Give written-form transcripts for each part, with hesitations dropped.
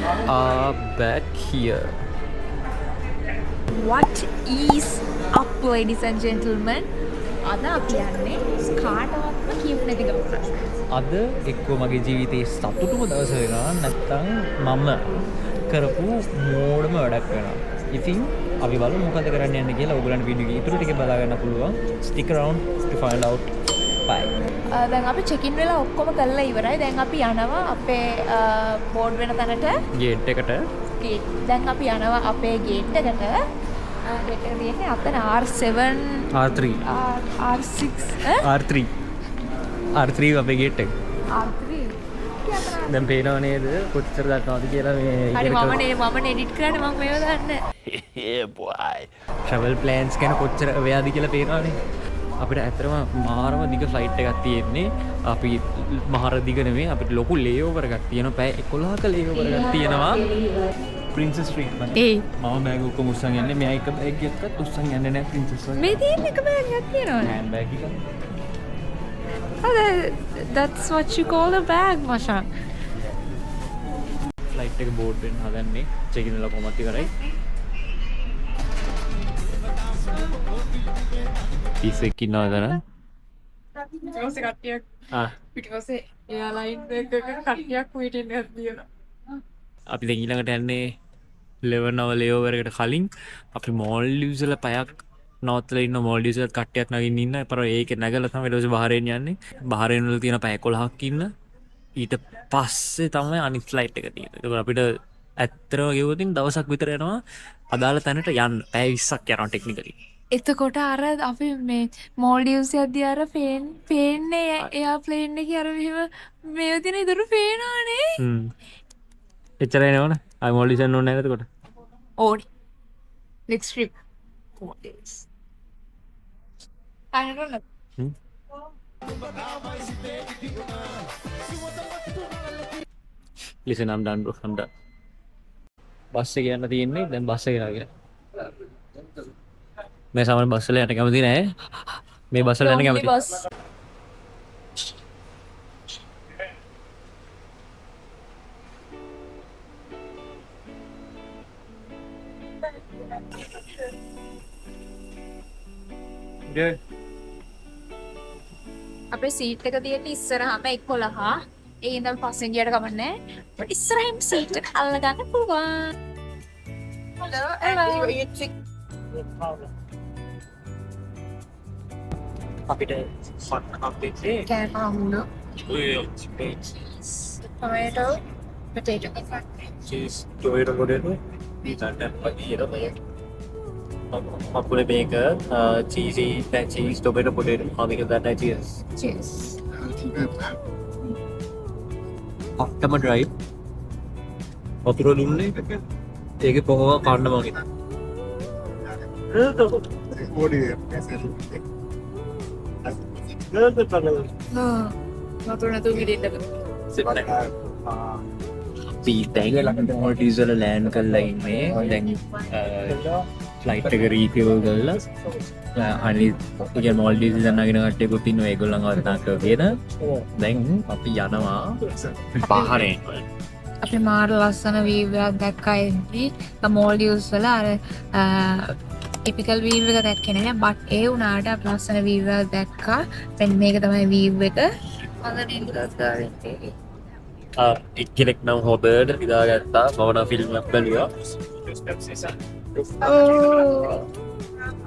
are back here. What is up, ladies and gentlemen? අද අපි යන්නේ කාටවත්ම කියු නැති ගමනක්. අද එක්ක මගේ ජීවිතයේ සතුටුම දවස වෙනවා නැත්නම් මම කරපු මෝඩම වැඩක් වෙනවා. ඉතින් අපි බලමු මොකද කරන්න යන්නේ කියලා. ඔයගොල්ලන්ට වීඩියෝ එක ඉතුරු ටික බලා ගන්න පුළුවන්. Stick around to find out. Bye. දැන් අපි චෙක් ඉන් වෙලා ඔක්කොම කරලා ඉවරයි. දැන් අපි යනවා අපේ බෝඩ් වෙන තැනට. ගේට් එකට. දැන් අපි යනවා අපේ ගේට් එකට. ගේට් එක තියෙන්නේ අතන R7 R3 R6 R3 R3 අපේ ගේට් එක. R3 දැන් පේනව නේද කොච්චර දක්නවද කියලා මේ හරි මම එඩිට් කරන්න මම මේව දන්නේ. yeah boy. travel plans ගැන කොච්චර වේද කියලා පේනවනේ. අපිට ඇත්තටම මාරම දිග ෆ්ලයිට් එකක් තියෙන්නේ. අපි මහර දිග නෙමෙයි අපිට ලොකු ලේઓවර් එකක් තියෙනවා. පැය 11ක ලේઓවර් එකක් තියෙනවා. Princess Street මම බෑග් ඔක්කොම උස්සන් යන්නේ. මෙයා එක බෑග් එකක්වත් උස්සන් යන්නේ නැහැ Princess වගේ. මේ තියෙන එක බෑග් එකක් තියෙනවනේ. හෑන්ඩ් බෑග් එක. That's what you call a bag, Masha. Flight එක බෝඩ් වෙන්න හදන්නේ. චෙක් ඉන් වෙලා කොහොමද කරයි. පිස්සෙක් ඉන්නවද නේද? ඊටපස්සේ කට්ටියක් ඊටපස්සේ එයාලයින් එකක කට්ටියක් වීටින් එකක් දියනවා. අපි දැන් ඊළඟට යන්නේ 11 hour layover එකට කලින් අපි මෝල්ඩිව්ස් වල පැයක් නවත්තලා ඉන්න මෝල්ඩිව්ස් වල කට්ටියක් නගින්න ඉන්න. ඒපර ඒකේ නැගලා තමයි ඊට පස්සේ බහරේන් යන්නේ. බහරේන් වල තියෙන පැය 11ක් ඉන්න. ඊට පස්සේ තමයි අනිත් ෆ්ලයිට් එක තියෙන්නේ. ඒක අපිට ඇත්තටම ගෙවුවොත් දවසක් විතර යනවා අදාළ තැනට යන්න. පැය 20ක් යනවා ටෙක්නිකලි. එතකොට අර අපි මේ මෝල්ඩිව්ස් යද්දී අර පේන්නේ එයා ප්ලේන් එකේ අර මෙහෙම මේව තියෙන ඉදරු පේනවනේ. එච්චරයි නේවනේ. ආයි මෝල්ඩිව්ස් යන්න ඕනේ නේද එතකොට? ඕනි. next trip. Maldives. අයනරන. Listen, I'm done bro. I'm done. Bus එක යන්න තියෙන්නේ. දැන් බස් එක නාගෙන. මේ සාමාන්‍ය බස් වල යන්න කැමති නෑ. මේ බස් වල යන්න කැමති. අපේ සීට් එක තියෙන්නේ ඉස්සරහම 11. ඒ ඉඳන් පස්සෙන් ගියට කමන්නේ. but ඉස්සරහින් සීට් එක අල්ල ගන්න පුළුවන්. hello. අපිට අපිට කෑමහුණු tomato potato cheese tomato potato and paneer Mapule maker, cheesy, cheese, tomato, potato. How we get that cheese? cheese After drive. වතුර දුන්නේ ඒකේ පොහව කන්න මගේ. වතුර නැතුව ගිරින්න. අපි දැන් මෝල්ඩිව්ස් වල ලෑන්ඩ් කරලා ඉන්නේ. දැන් ෆ්ලයිට් එක රීෆියුල් කරලා අනිත් ඒ මෝල්ඩිව්ස් යනගෙන කට්ටියකුත් ඉන්නවා. ඒගොල්ලන් අවදාන කරගෙන දැන් අපි යනවා බහරේන්. අපි මාර ලස්සන වීව් එකක් දැක්කා එද්දී මෝල්ඩිව්ස් වල අර ටිපිකල් වීව් එක දැක්කේ නෑ. බට් ඒ වුණාට අපි ලස්සන වීව් එකක් දැක්කා. දැන් මේක තමයි වීව් එක. එක්කෙනෙක් නම් හොබර්ඩ් ඉදාගත්තා. මම නම් ෆිල්ම් එකක් බැලුවා.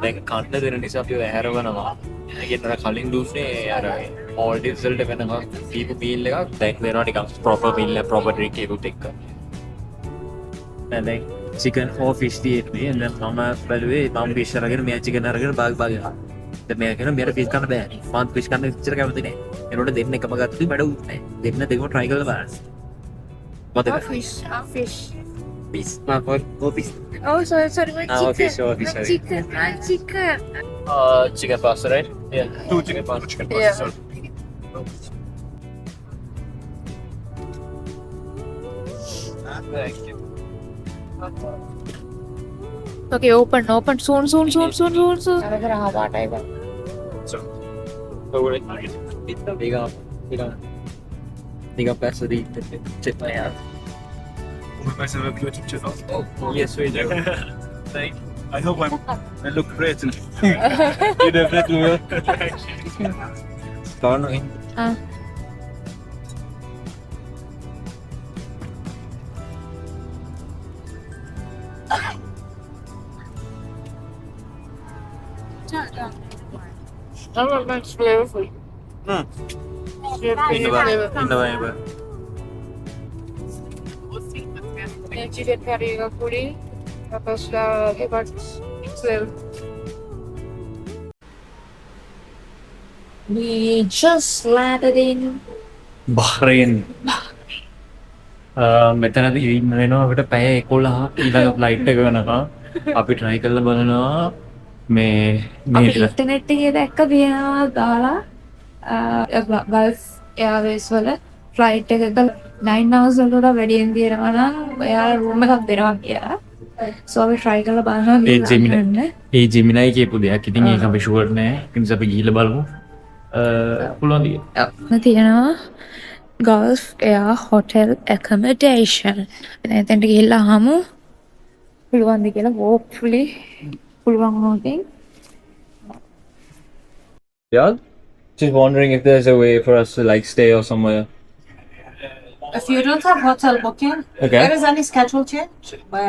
දැන් කන්න දෙන නිසා අපි හැරවනවා. ඒකට කලින් දුන්නේ අර මෝල්ඩිව්ස් වලට වෙනම දීපු මීල් එකක්. දැන් දෙනවා නිකන් ප්‍රොපර් මීල් එක ප්‍රොපර් ඩ්‍රින්ක් එකකුත් එක්ක. දැන් chicken or fish තියෙන්නේ. දැන් මම බැලුවේ මම fish අරගෙන මෙයා chicken අරගෙන බාග් යනවා. දැන් මෙයා කියන මෙයාට fish කන්න බෑ. මම fish කන්න ඉච්චර කැමති නෑ. ඒනොට දෙන්න එකම ගත්තොත් වැඩ උත් නෑ. දෙන්න දෙකම try කරලා බලන්න. මොකද fish fish oh sorry fish chicken chicken pasta right? Yeah, 2 chicken pasta yeah. sorry. Thank you. okay open soon අර හවාටයි බං So, diga passa di cep with myself a YouTube channel. Yes, we do. Thank you. I hope I look great. You definitely will. Don't know. Ah. That's flavorful. Chicken curry puri, tapos iba't flavor. We just landed in බහරෙන් මෙතනද ඉන්න වෙනවා අපිට පැය 11ක් ඊළඟ flight එක වෙනකම් අපි try කරලා බලනවා මේ අපි ඉන්ටර්නෙට් එකේ දැක්ක තියෙනවා දාලා ගල්ෆ් එයාර්වේස් වල ෆ්ලයිට් එකක 9 hours වලට වැඩියෙන් තියෙනවා නම් එයාලා රූම් එකක් දෙනවා කියලා. So අපි try කරලා බලනවා. ඒ ජෙමිනයි කියපු දෙයක්. ඉතින් ඒක අපි ෂුවර් නෑ. ඒ නිසා අපි ගිහිල්ලා බලමු. පුළුවන් දිය. තියෙනවා Gulf Air Hotel Accommodation. එතනට ගිහිල්ලා අහමු පුළුවන් ද කියලා. hopefully පුළුවන් වුණොත් Yeah. Just wondering if there's a way for us to like stay or somewhere. If you don't have hotel booking, Okay. there is any schedule change by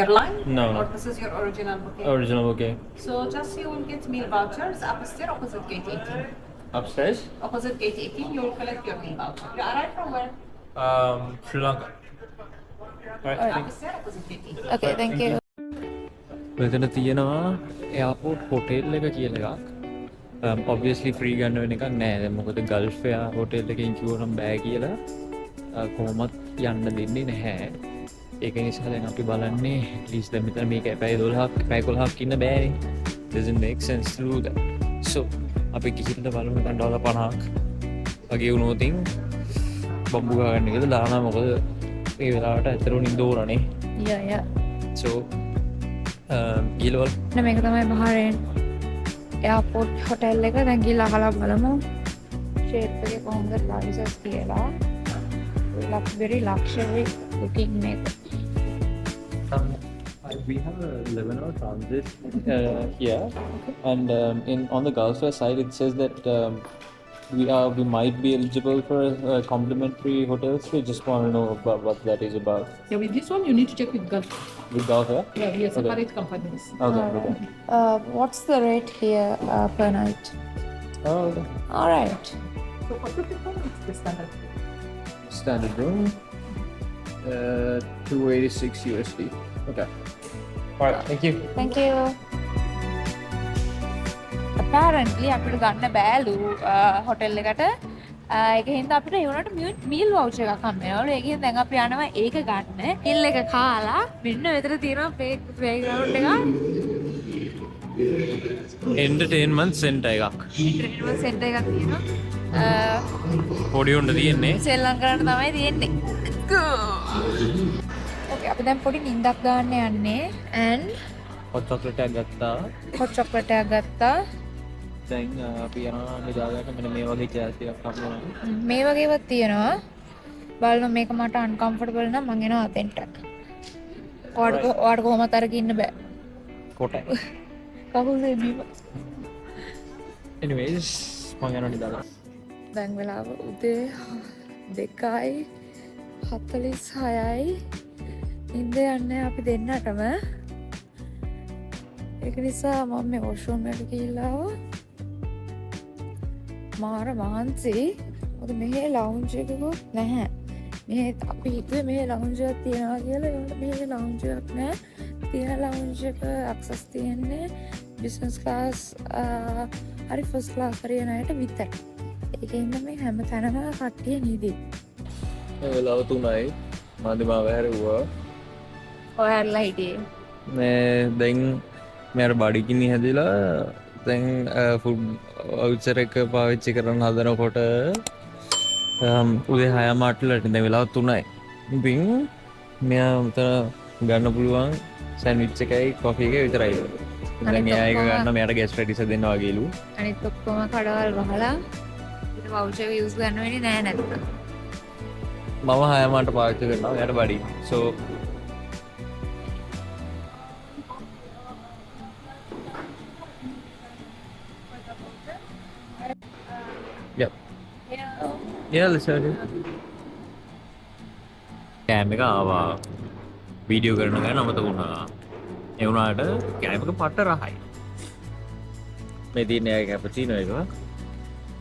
airline? No. Or this is your original booking? Original okay. So just you will get meal vouchers upstairs opposite gate 18. Upstairs? Opposite gate 18, you will collect your meal voucher. You arrive from where? Sri Lanka. Alright, thanks. Upstairs opposite gate 18. okay thank you. මෙතන තියෙනවා airport hotel එක කියලා එකක්. Obviously free ගන්න වෙන එකක් නෑ. දැන් මොකද ගල්ෆ් එයා හොටෙල් එකකින් කිව්වනම් බෑ කියලා කොහොමත් යන්න දෙන්නේ නැහැ. ඒක නිසා දැන් අපි බලන්නේ at least දැන් මෙතන මේක පැය 12ක් පැය 11ක් ඉන්න බෑනේ. Doesn't make sense to do that. So අපි කිහිපද බලමු නැත්නම් ඩොලර් 50ක් වගේ වුණොත් බම්බු ගන්න කියලා දානවා. මොකද මේ වෙලාවට ඇත්තටම නින්ද ඕනනේ. yeah So ගිලවල් මේක තමයි බහරෙන් එයාපෝට් හොටෙල් එක. දැන් ගිහලා අහලා බලමු ෂේප් එකේ කොහොමද ප්‍රයිසස් කියලා. very luxury looking මේක. We have a 11-hour transit here, and on the Gulf side it says that we might be eligible for a complimentary hotel stay. Just want to know about what that is about. Yeah, with this one you need to check with Gulf. With Gulf, yeah? Yeah, we are separate companies. Okay. Okay. What's the rate here per night? Oh, okay. All right. So for 2 people, it's the standard. Standard room. 286 USD. Okay. Alright, thank you. Thank you. Apparently අපිට ගන්න බෑලු hotel එකට. ඒක හින්දා අපිට ඒ වුණාට meal voucher එකක් හම්බ වෙනවලු. ඒකෙන් දැන් අපි යනවා ඒක ගන්න. මීල් එක කාලා මෙන්න මෙතන තියෙනවා ප්ලේග්‍රවුන්ඩ් එකක්. Entertainment center එකක්. ට්‍රේනිමල් සෙන්ටර් එකක් තියෙනවා. පොඩි උණ්ඩ තියෙන්නේ. ශ්‍රී ලංකාවට තමයි තියෙන්නේ. Okay, අපි දැන් පොඩි නිින්දක් ගන්න යන්නේ and hot chocolate එකක් ගත්තා. hot chocolate එකක් ගත්තා. දැන් අපි යනවා නිදාගන්න මෙන්න මේ වගේ chairs එකක් හම්බුනා. මේ වගේවත් තියෙනවා. බලන්න මේක මට uncomfortable නම් මං එනවා අතෙන්ට. ඔයාට කොහොමද අරගෙන ඉන්න බෑ. කොටයි. කකුල් දෙබීම. Anyways, මං යනවා නිදාගන්න. දැන් වෙලාව උදේ 2:46යි. ඉඳ යන්නේ අපි දෙන්නටම. ඒක නිසා මම මේ වොෂ්රූම් එකට ගිහිල්ලා ආවා. මාර මහන්සි. මොකද මෙහි ලවුන්ජ් එකකුත් නැහැ. මෙහි අපි හිතුවේ මෙහි ලවුන්ජ් එකක් තියනවා කියලා. ඒකට මෙහි ලවුන්ජ් එකක් නැහැ. තියෙන ලවුන්ජ් එක ඇක්සස් තියෙන්නේ බිස්නස් ක්ලාස් හරි ෆස්ට් ක්ලාස් හරි යන අයට විතරයි. ඒකින්ද මේ හැම තැනම කට්ටිය නිදි. ඒ වෙලාව 3යි. මාදිමාව හැරුවා. ඔයාලා හිටියේ. මේ දැන් මට බඩගිනි හැදිලා දැන් ෆුඩ් වවුචර් එක පාවිච්චි කරන්න හදනකොට උදේ 6 මාටලට දැන් වෙලාව 3යි. ඉතින් මෙයා උතර ගන්න පුළුවන් සෑන්ඩ්විච් එකයි කොෆි එකයි විතරයි. දැන් එයා එක ගන්න මෙයාට ගෙස්ට් රෙඩිස් දෙනවා වගේලු. අනිත් ඔක්කොම කඩවල් වහලා ඊට වවුචර් යූස් ගන්න වෙන්නේ නැහැ නැත්තම්. මම හයමට පාච්ච කරනවා යට බඩි සෝ කෑම එක ආවා වීඩියෝ කරන ගැන අමතක වුණා එවුණාට කෑමක පට්ට රහයි මේ තියන කැපචීනෝ එක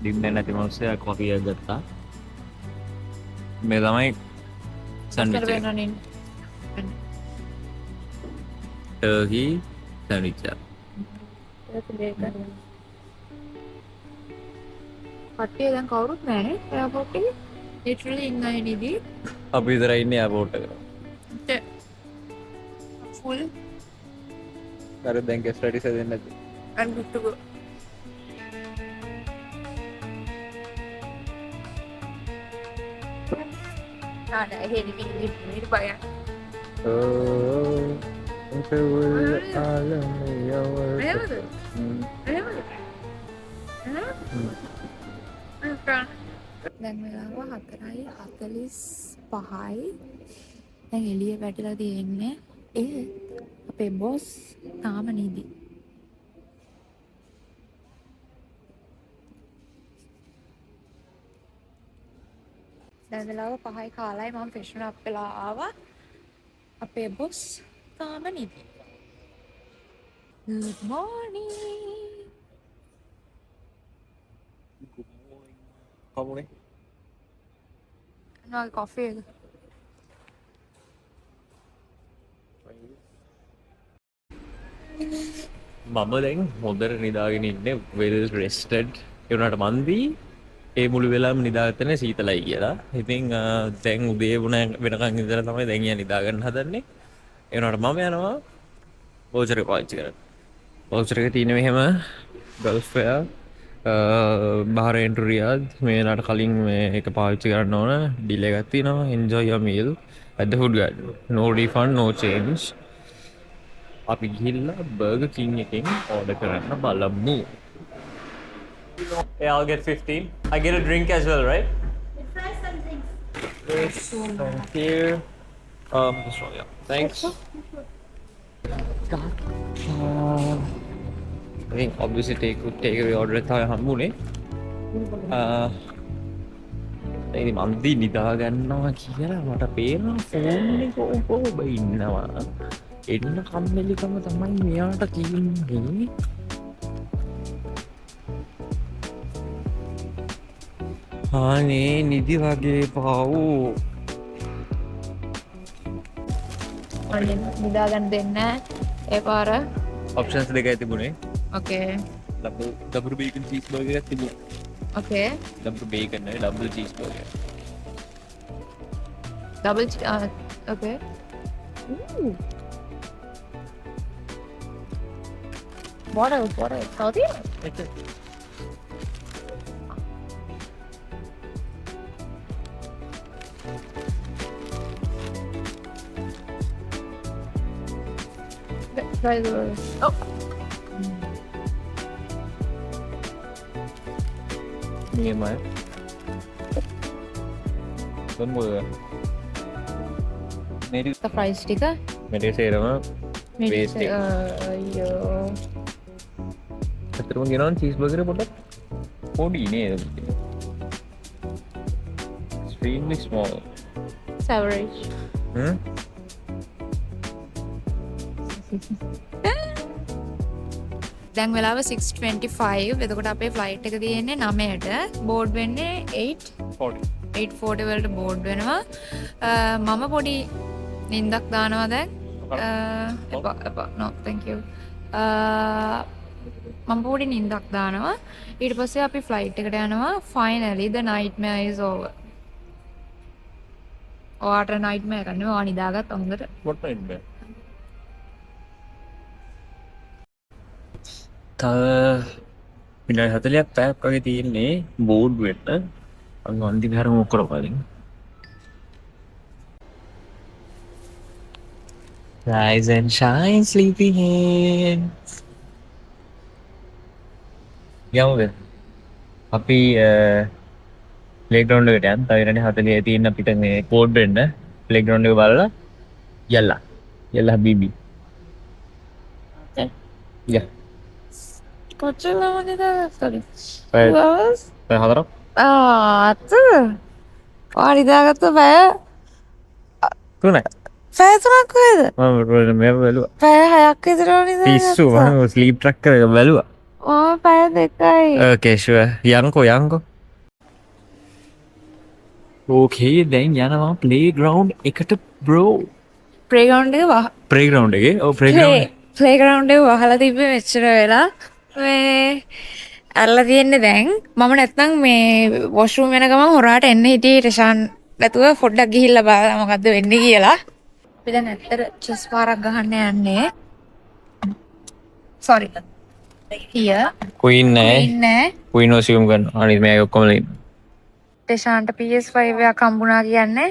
දින්න නැති මනුස්සය කොෆිය ගත්තා මේ තමයි සැන්ඩ්විච් එක. ටර්කි සැන්ඩ්විච් එක. කට්ටිය දැන් කවුරුත් නැහැනේ එයාපෝට් එකේ. ලිටරලි ඉන්නයි නිදි. අපි විතරයි ඉන්නේ එයාපෝට් එක. ෆුල් අර දැන් ගෙස්ට් රෙඩි සෙදෙන්නේ නැති. and good to go. Nada, heli ini bayar. දැන් වෙලාව 4:45යි. දැන් එළිය වැටිලා තියෙන්නේ. අපේ බොස් තාම නිදි. දැන් වෙලාව 5යි කාලයි මම ෆ්‍රෙෂන් අප් වෙලා ආවා. අපේ බොස් තාම නිදි. Good morning. කවුනේ? නෑ කොෆි එක. මම දැන් හොඳට නිදාගෙන ඉන්නේ well rested ඒ වුණාට මන්දී ඒ මුළු වෙලාවම නිදාගත්තනේ සීතලයි කියලා. ඉතින් දැන් උදේ වෙනකන් ඉඳලා තමයි දැන් නිදා ගන්න හදන්නේ. ඒ වුණාට මම යනවා වෝචර් එක පාවිච්චි කරන්න. වෝචර් එක තියෙන මෙහෙම ගල්ෆ් ෆෙයාර් බහරේන් ටු රියාද් මේකට කලින් මේ එක පාවිච්චි කරන්න ඕන ඩීල් එකක් තියෙනවා enjoy your meal at the food garden no refund no change අපි ගිහිල්ලා බර්ගර් කිං එකෙන් ඕඩර් කරන්න බලමු. Yeah, I'll get 15. I get a drink as well, right? Fries and drinks. Yes, thank you. This one, yeah. Thanks. I think obviously take away order තමයි හම්බුනේ. ඉතින් මන්දි නිදා ගන්නවා කියලා මට පේනවා ෆෝන් එක ඔබ ඉන්නවා. එන්න කම්මැලිකම තමයි මෙයාට තියෙන්නේ. අනේ නිදි වගේ පාවෝ. අනේ නිදා ගන්න දෙන්නේ ඒ පාර. ඔප්ෂන්ස් දෙකයි තිබුණේ. Okay. double bacon cheeseburger එකක් තිබුණා. Okay. double bacon නේ double cheeseburger. Okay. Ooh. What else? Salty? Try the... Oh! Nghe mà Tuấn mưa Mấy The fries sticker? Mấy đứa xe đó Waste it Yo. Terus gimana cheeseburger apa tak? Body ni extremely small. Average. දැන් වෙලාව 6:25. එතකොට අපේ flight එක තියෙන්නේ 9ට. Board වෙන්නේ 8:40 වලට board වෙනවා. මම පොඩි නින්දක් දානවා දැන්. එපා no thank you. මම පොඩි නින්දක් දානවා. ඊට පස්සේ අපි ෆ්ලයිට් එකට යනවා. Finally the nightmare is over. ඔයාට nightmare එකක් නෙවෙයි. ඔයා නිදාගත්ත හොඳට. What nightmare? තව විනාඩි 40ක් පැයක් වගේ තියෙන්නේ බෝඩ් වෙන්න. අපි අන්තිම හැරම කරපලින්. Rise and shine, sleepyheads. යමුද? අපි ප්ලේග්‍රවුන්ඩ් එකට යන්න. තව ඉරනේ 40 තියෙන අපිට මේ කෝඩ් වෙන්න ප්ලේග්‍රවුන්ඩ් එක බලලා යල්ලා බීබී. යා. කොච්චරමද sorry. පැය 2 hours? පැය 4ක්. අත වාරිදාගත්ත පැය 3යි. පැය 3ක් වේද? මම මේ බැලුවා. පැය 6ක් විතර වුණේ පිස්සු මම ස්ලීප් ට්‍රැකර් එක බැලුවා. පැය 2යි. ඕකේ ෂුවර්. යන්කෝ. ඕකේ දැන් යනවා ප්ලේග්‍රවුන්ඩ් එකට බ්‍රෝ. ප්ලේග්‍රවුන්ඩ් එක වහ ප්ලේග්‍රවුන්ඩ් එකේ ඔව් ප්ලේග්‍රවුන්ඩ් ප්ලේග්‍රවුන්ඩ් එක වහලා තිබ්බේ මෙච්චර වෙලා මේ අරලා තියෙන්නේ දැන් මම නැත්තම් මේ වොෂ්රූම් යන ගමන් හොරාට එන්න හිටියේ ටෙෂාන් නැතුව පොඩ්ඩක් ගිහිල්ලා බලලා මොකද්ද වෙන්නේ කියලා. අපි දැන් ඇත්තට චෙස් පාරක් ගහන්න යන්නේ. sorry. here කුයින් නෑ. ඉන්නේ කුයින් ඔසියුම් කරනවා. අනිත් මේ ඔක්කොම ඉන්නවා. ටෙෂාන්ට PS5 එකක් හම්බුණා කියන්නේ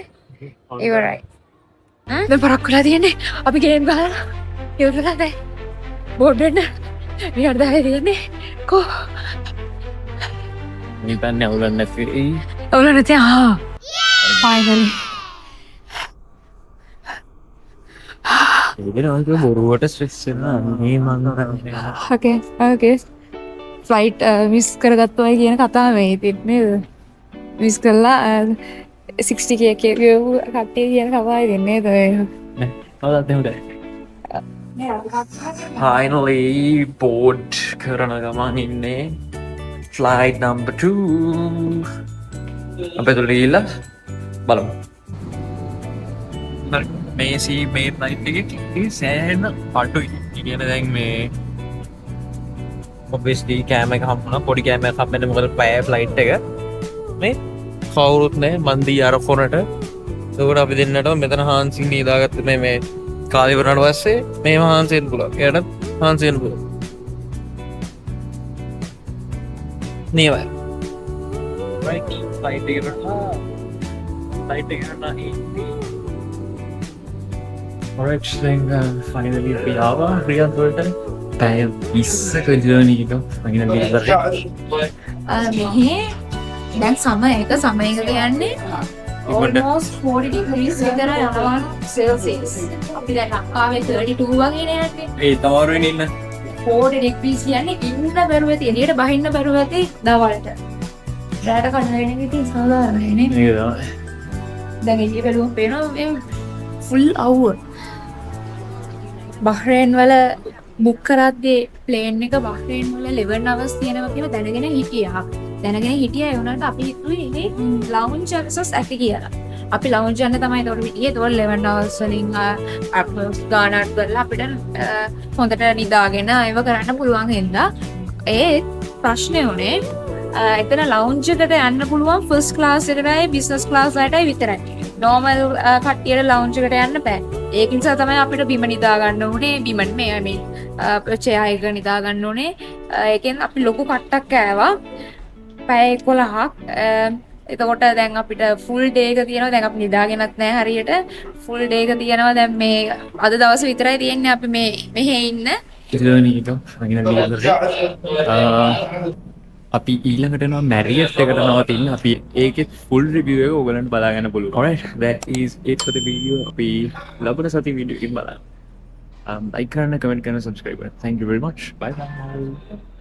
ඉවරයි. දැන් පරක් වෙලා තියෙන්නේ. අපි ගේම් ගහලා ඉවරලා දැන් බෝඩ් වෙන්න විනාඩි 10 තියෙන්නේ. කෝ නිතන්නේ අවුලක් නැති. ඔවුල නැති finally ඒක නම් බොරුවට ස්ට්‍රෙස් වෙනවා. මේ මං okay ෆ්ලයිට් මිස් කරගත්තා කියන කතාව මේ තින්නේ මිස් කළා 60k කට්ටිය කියන කතාවයි දෙන්නේ නෑ. හවදත් එහෙම දැන්. Finally board කරන ගමන් ඉන්නේ flight number 2. අපේ තුල ගිහිල්ලා බලමු. හරි මේ flight එකේ සෑහෙන පටුයි. කියන දැන් මේ obviously කැම එක හම්බුණා. පොඩි කැම එකක් හම්බෙන්නේ මොකද පැය flight එක. මේ කවුරුත් නැහැ මන්දී අර කොනට. ඒකට අපි දෙන්නට මෙතන හාන්සින් නීදාගත්ත මේ කාලේ වුණාට පස්සේ මේව හාන්සියෙන් පුළුවන්. එයාට හාන්සියෙන් පුළුවන්. නේවයි. right flight එකට නැහැ. alright then finally we are Riyadh වලට පැය 20ක journey එක finally ඉවරයි. මෙහි දැන් සම එක කියන්නේ almost 40 degrees විතර යනවා celsius. අපි දැන් ලංකාවේ 32 වගේ නේ යන්නේ. ඒ තමාරු වෙන ඉන්න 40 degrees කියන්නේ ඉන්න බැරුව ඇති එළියට බහින්න බැරුව ඇති දවල්ට. රැට කඩන වෙන ඉතින් සාධාරණයි නේ. මේක තමයි. දැන් එළිය බැලුවම පේනවා මේ full hour. බහ්රේන් වල බුක් කරද්දී ප්ලේන් එක බහ්රේන් වල 11 hours තියෙනවා කියලා දැනගෙන හිටියා. ඒ වුණාට අපි හිතුවේ ඉන්නේ ලවුන්ජ් access ඇති කියලා. අපි ලවුන්ජ් යන්න තමයි ඒතකොට හිටියේ. ඒතකොට 11 hours වලින් ගානක් කරලා අපිට හොඳට නිදාගෙන ඒව කරන්න පුළුවන් හින්දා ඒ ප්‍රශ්නේ උනේ එතන ලවුන්ජ් එකට යන්න පුළුවන් ෆස්ට් ක්ලාස් එකටයි බිස්නස් ක්ලාස් එකටයි විතරයි. නෝමල් කට්ටියට ලවුන්ජ් එකට යන්න බෑ. ඒක නිසා තමයි අපිට බිම නිදා ගන්න උනේ. බිම මේ චෙයා එක නිදා ගන්න උනේ. ඒකෙන් අපි ලොකු කට්ටක් කෑවා. පැය 11ක්. එතකොට දැන් අපිට ෆුල් ඩේ එක තියෙනවා. දැන් අපි නිදාගෙනත් නැහැ හරියට. ෆුල් ඩේ එක තියෙනවා. දැන් මේ අද දවස් විතරයි තියෙන්නේ අපි මෙහෙ ඉන්න. journey එක finally ඉවරයි. අපි ඊළඟට යනවා මැරියට් එකට නවතින්න. අපි ඒකෙත් full review එක ඔයගලන්ට බලා ගන්න පුළුවන්. alright that is it for the video. අපි ලබන සති වීඩියෝ එකකින් බලන්න. like කරන්න, comment කරන්න, subscribe කරන්න. Thank you very much. Bye bye.